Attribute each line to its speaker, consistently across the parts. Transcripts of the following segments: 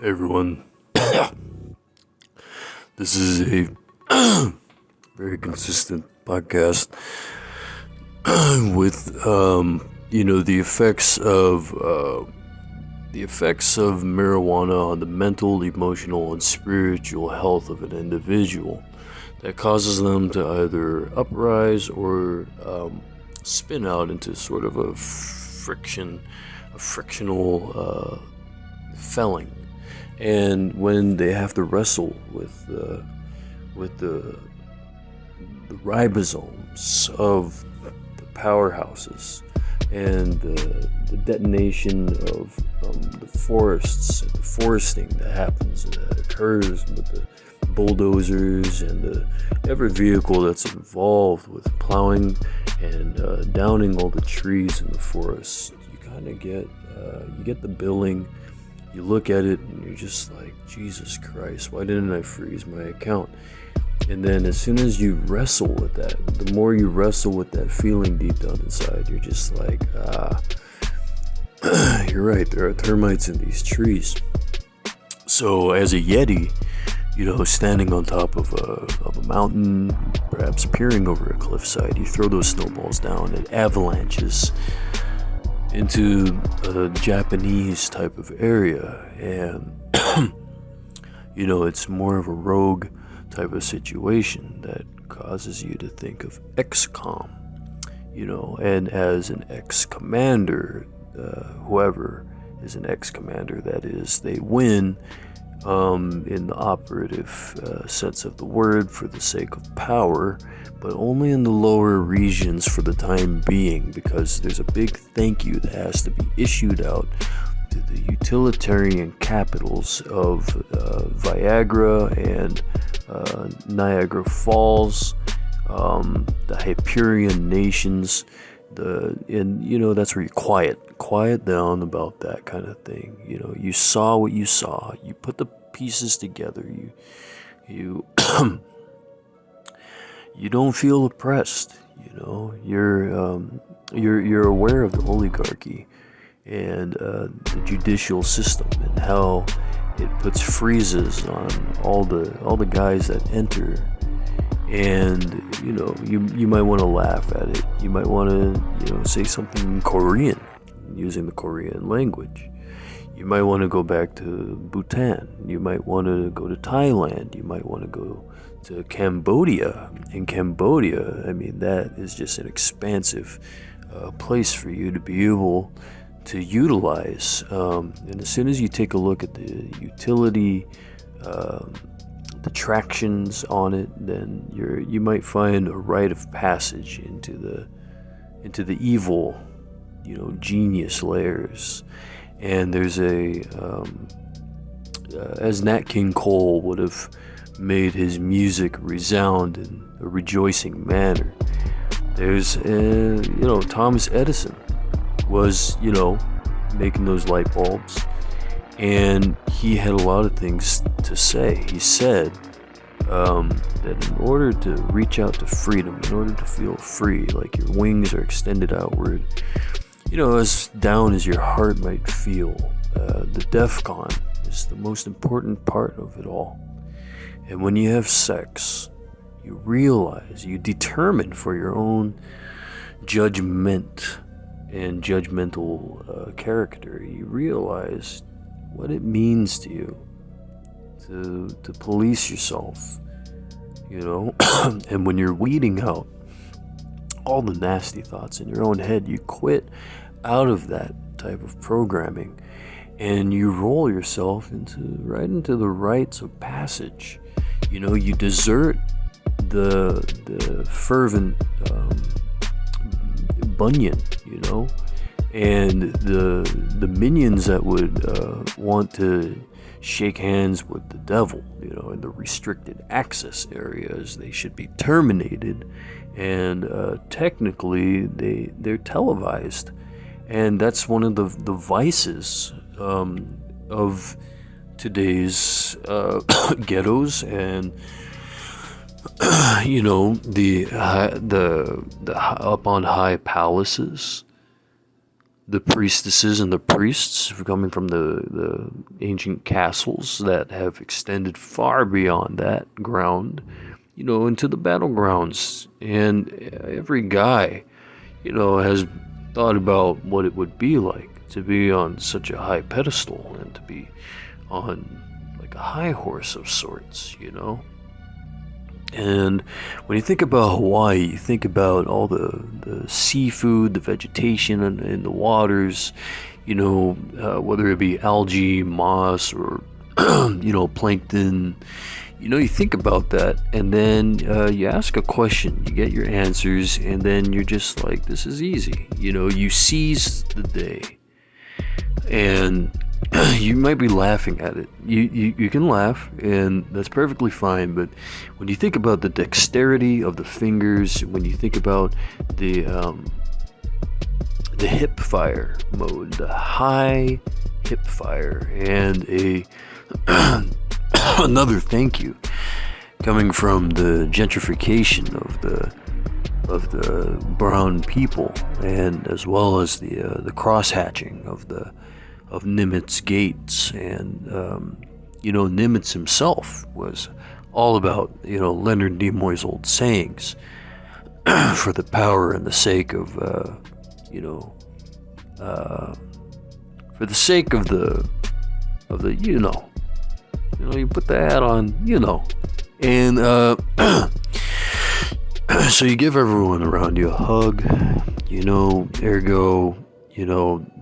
Speaker 1: Hey everyone, this is a very consistent podcast with the effects of marijuana on the mental, emotional, and spiritual health of an individual that causes them to either uprise or spin out into sort of a frictional felling. And when they have to wrestle with the ribosomes of the powerhouses and the detonation of the forests, the foresting that happens, that occurs with the bulldozers and every vehicle that's involved with plowing and downing all the trees in the forest, you kind of get the billing. You look at it and you're just like, Jesus Christ, why didn't I freeze my account? And then as soon as you wrestle with that, the more you wrestle with that feeling deep down inside, you're just like, you're right, there are termites in these trees. So as a Yeti, standing on top of a mountain, perhaps peering over a cliffside, you throw those snowballs down, it avalanches into a Japanese type of area, and it's more of a rogue type of situation that causes you to think of XCOM, and as an ex-commander, whoever is an ex-commander, that is, they win in the operative sense of the word for the sake of power, but only in the lower regions for the time being, because there's a big thank you that has to be issued out to the utilitarian capitals of Viagra and Niagara Falls, the Hyperion nations, that's where you quiet down about that kind of thing. You saw what you saw, you put the pieces together, you you don't feel oppressed. You're aware of the oligarchy and the judicial system and how it puts freezes on all the guys that enter. And you might want to laugh at it. You might want to say something in Korean, using the Korean language. You might want to go back to Bhutan. You might want to go to Thailand. You might want to go to Cambodia. In Cambodia, that is just an expansive place for you to be able to utilize. And as soon as you take a look at the utility, the tractions on it, then you might find a rite of passage into the evil, genius layers. And there's as Nat King Cole would have made his music resound in a rejoicing manner, there's Thomas Edison was making those light bulbs, and he had a lot of things to say. He said that in order to reach out to freedom, in order to feel free, like your wings are extended outward, as down as your heart might feel, the DEFCON is the most important part of it all. And when you have sex, you realize, you determine for your own judgment and judgmental character, you realize what it means to you to police yourself, and when you're weeding out all the nasty thoughts in your own head, you quit out of that type of programming and you roll yourself right into the rites of passage. You desert the fervent Bunyan, and the minions that would want to shake hands with the devil, in the restricted access areas. They should be terminated, and technically they're televised, and that's one of the vices of today's ghettos and the up on high palaces. the priestesses and the priests coming from the ancient castles that have extended far beyond that ground, into the battlegrounds. And every guy, has thought about what it would be like to be on such a high pedestal and to be on like a high horse of sorts. And when you think about Hawaii, you think about all the seafood, the vegetation in the waters, whether it be algae, moss, or, plankton. You think about that, and then you ask a question, you get your answers, and then you're just like, this is easy. You seize the day. And you might be laughing at it. You can laugh, and that's perfectly fine. But when you think about the dexterity of the fingers, when you think about the hip fire mode, the high hip fire, and another thank you coming from the gentrification of the brown people, and as well as the cross hatching of Nimitz Gates. And Nimitz himself was all about Leonard Nimoy's old sayings, for the power and the sake of for the sake of the you put the hat on, and so you give everyone around you a hug, ergo,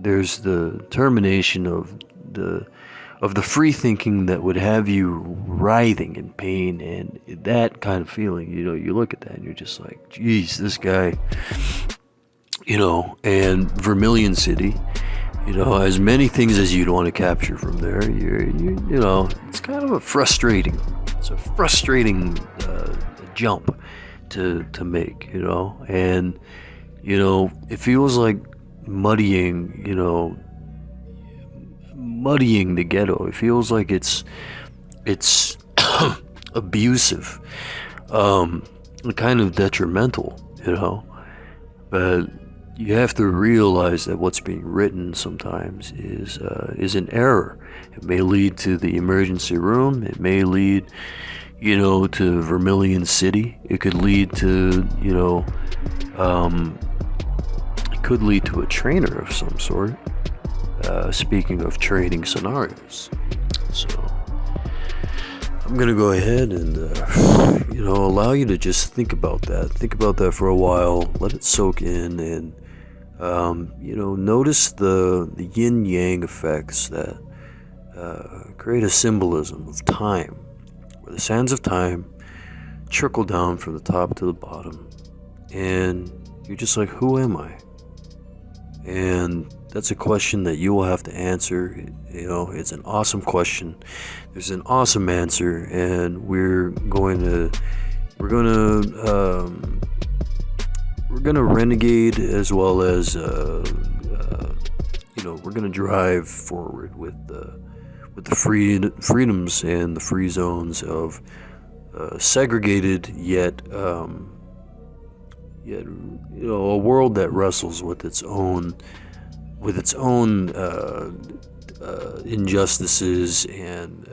Speaker 1: there's the termination of the free thinking that would have you writhing in pain, and that kind of feeling, you look at that and you're just like, geez, this guy, and Vermilion City, as many things as you'd want to capture from there, it's kind of it's a frustrating jump to make, and it feels like muddying the ghetto. It feels like it's abusive, kind of detrimental, but you have to realize that what's being written sometimes is an error. It may lead to the emergency room. It may lead, to Vermilion City. It could lead to, it could lead to a trainer of some sort. Speaking of training scenarios, so I'm gonna go ahead and allow you to just think about that for a while, let it soak in, and notice the yin yang effects that create a symbolism of time, where the sands of time trickle down from the top to the bottom, and you're just like, who am I? And that's a question that you will have to answer. It's an awesome question. There's an awesome answer, and we're gonna renegade, as well as we're gonna drive forward with the freedoms and the free zones of segregated yet a world that wrestles with its own injustices and